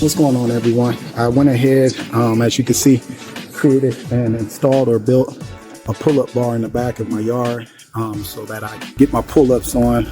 What's going on, everyone? I went ahead, as you can see, created and installed or built a pull-up bar in the back of my yard, so that I get my pull-ups on.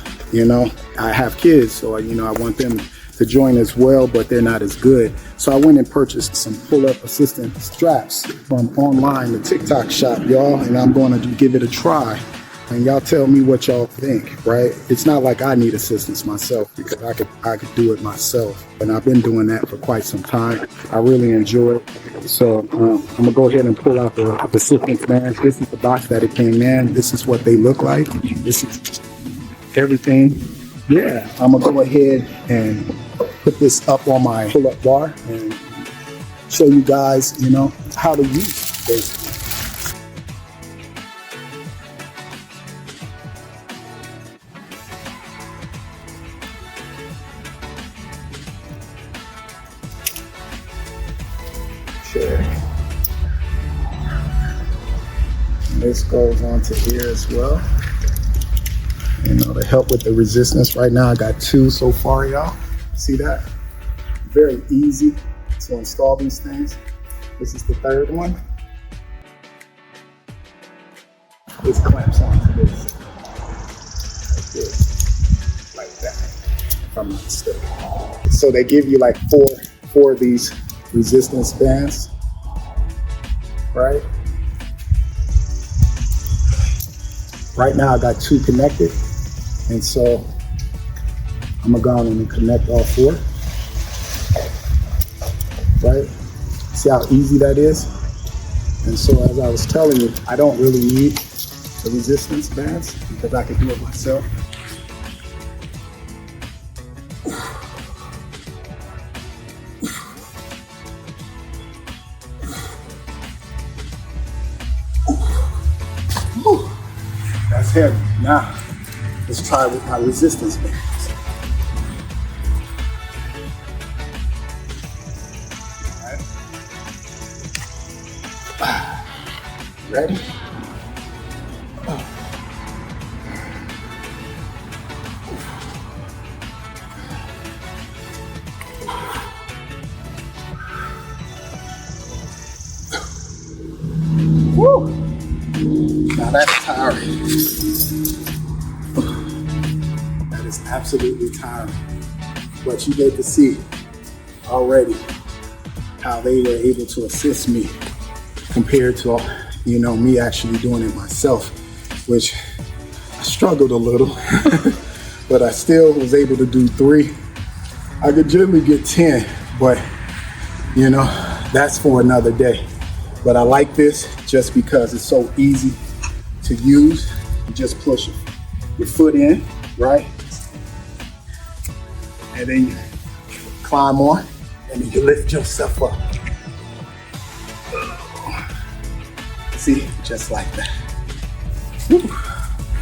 I have kids, so I want them to join as well, but they're not as good. So I went and purchased some pull-up assistant straps from online, the TikTok shop, y'all, and I'm going to give it a try. And y'all tell me what y'all think, right? It's not like I need assistance myself, because I could do it myself. And I've been doing that for quite some time. I really enjoy it. So I'm gonna go ahead and pull out the assistance bands. This is the box that it came in. This is what they look like. This is everything. Yeah, I'm gonna go ahead and put this up on my pull-up bar and show you guys, how to use it, basically. This goes on to here as well, to help with the resistance. Right now I got 2 so far, y'all. See that? Very easy to install these things. This is the 3rd one. This clamps onto this, like this, like that, if I'm not mistaken. So they give you like four of these resistance bands, right? Right now I got 2 connected, and so I'm gonna go on and connect all 4, right? See how easy that is? And so as I was telling you, I don't really need the resistance bands because I can do it myself. That's heavy. Now, let's try with my resistance bands. All right. Ready? Woo! Now that's tiring. That is absolutely tiring. But you get to see already how they were able to assist me compared to, me actually doing it myself, which I struggled a little, but I still was able to do 3. I could generally get 10, but that's for another day. But I like this just because it's so easy to use. You just push your foot in, right? And then you climb on, and then you lift yourself up. See, just like that. Whew.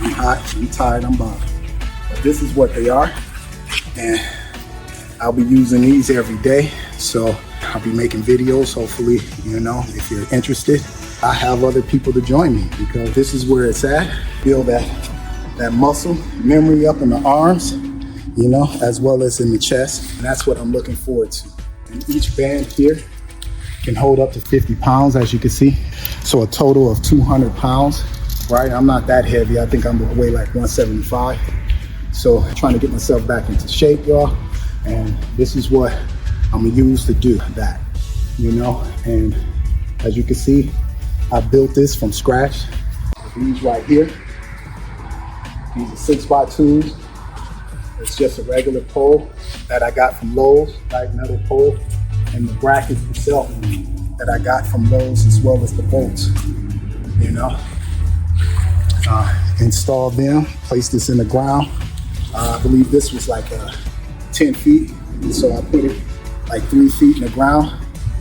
I'm hot, I'm tired, I'm bothered. But this is what they are, and I'll be using these every day. So I'll be making videos, hopefully, if you're interested. I have other people to join me because this is where it's at. Feel that muscle memory up in the arms, as well as in the chest. And that's what I'm looking forward to. And each band here can hold up to 50 pounds, as you can see. So a total of 200 pounds, right? I'm not that heavy. I think I'm gonna weigh like 175. So trying to get myself back into shape, y'all. And this is what I'm gonna use to do that, and as you can see, I built this from scratch. These right here, these are 6x2s. It's just a regular pole that I got from Lowe's, right? Metal pole, and the brackets itself that I got from Lowe's, as well as the bolts, installed them, placed this in the ground. I believe this was like 10 feet, and so I put it like 3 feet in the ground.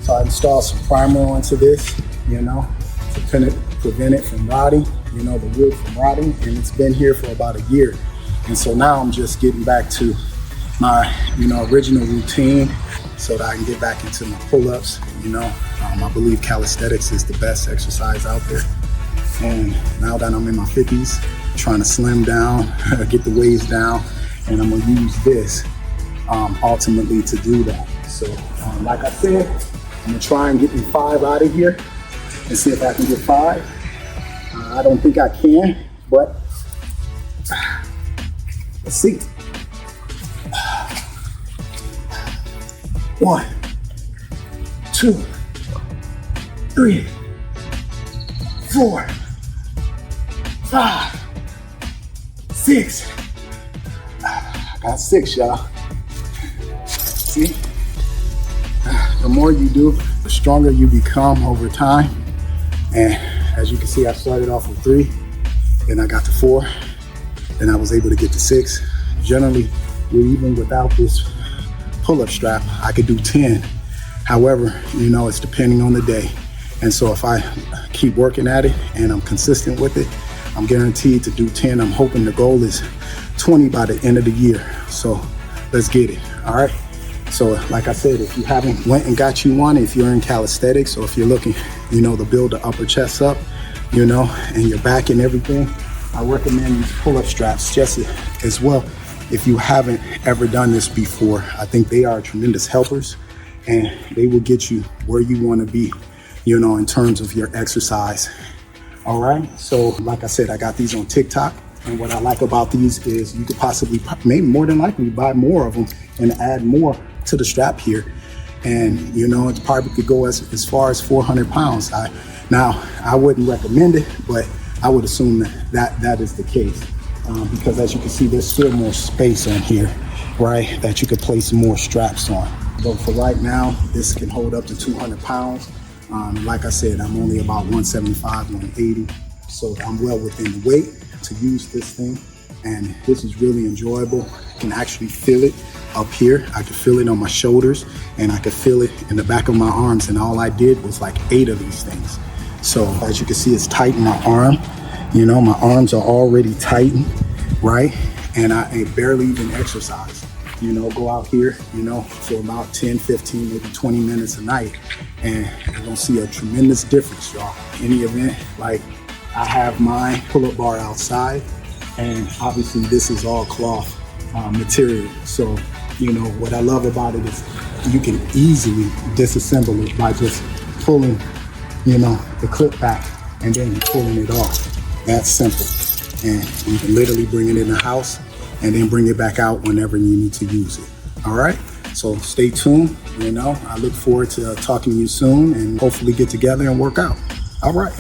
So I installed some primer onto this, to prevent it from rotting, the wood from rotting, and it's been here for about a year. And so now I'm just getting back to my, original routine so that I can get back into my pull-ups, I believe calisthenics is the best exercise out there. And now that I'm in my 50s, trying to slim down, get the waist down, and I'm gonna use this ultimately to do that. So Like I said, I'm gonna try and get me 5 out of here and see if I can get 5. I don't think I can, but let's see. 1, 2, 3, 4, 5, 6. I got 6, y'all. See? The more you do, the stronger you become over time. And as you can see, I started off with 3, then I got to 4, and I was able to get to 6. Generally, even without this pull-up strap, I could do 10. However, you know, it's depending on the day. And so if I keep working at it and I'm consistent with it, I'm guaranteed to do 10. I'm hoping the goal is 20 by the end of the year. So let's get it, all right? So like I said, if you haven't went and got you one, if you're in calisthenics or if you're looking, you know, to build the upper chest up, you know, and your back and everything, I recommend these pull-up straps just as well. If you haven't ever done this before, I think they are tremendous helpers and they will get you where you want to be, you know, in terms of your exercise. All right. So like I said, I got these on TikTok. And what I like about these is you could possibly, maybe more than likely, buy more of them and add more to the strap here. And, you know, it probably could go as far as 400 pounds. Now, I wouldn't recommend it, but I would assume that is the case. Because as you can see, there's still more space on here, right, that you could place more straps on. But for right now, this can hold up to 200 pounds. Like I said, I'm only about 175, 180. So I'm well within the weight to use this thing. And this is really enjoyable. I can actually feel it up here. I can feel it on my shoulders and I can feel it in the back of my arms. And all I did was like 8 of these things. So as you can see, it's tight in my arm. You know, my arms are already tightened, right? And I barely even exercise. You know, go out here, you know, for about 10, 15, maybe 20 minutes a night. And you're gonna see a tremendous difference, y'all. Any event, like I have my pull-up bar outside, and obviously this is all cloth material. So, you know, what I love about it is you can easily disassemble it by just pulling, you know, the clip back and then pulling it off. That's simple. And you can literally bring it in the house and then bring it back out whenever you need to use it. All right? So stay tuned. You know, I look forward to talking to you soon and hopefully get together and work out. All right.